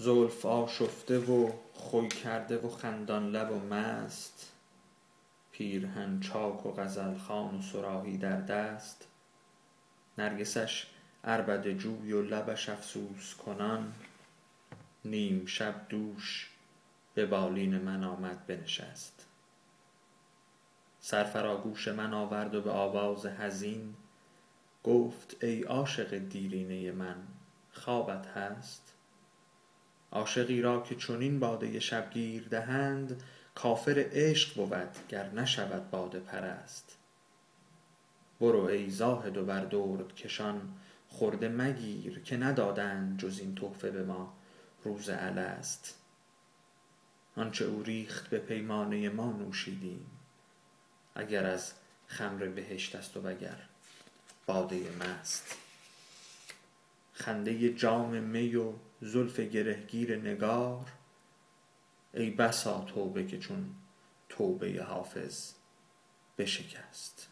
زلف آشفته و خوی کرده و خندان لب و مست، پیرهن چاک و غزلخوان و صراحی در دست. نرگسش عربده جوی و لبش افسوس کنان، نیم شب دوش به بالین من آمد بنشست. سر فراگوش من آورد و به آواز حزین گفت ای عاشق دیرینه من خوابت هست؟ عاشقی را که چنین باده شبگیر دهند، کافر عشق بود گر نشود باده پرست. برو ای زاهد و بر درد کشان خرده مگیر، که ندادند جز این تحفه به ما روز الست. آنچه او ریخت به پیمانه ما نوشیدیم، اگر از خمر بهشت است و وگر باده مست. خنده جام می و زلف گرهگیر نگار، ای بسا توبه که چون توبه حافظ بشکست.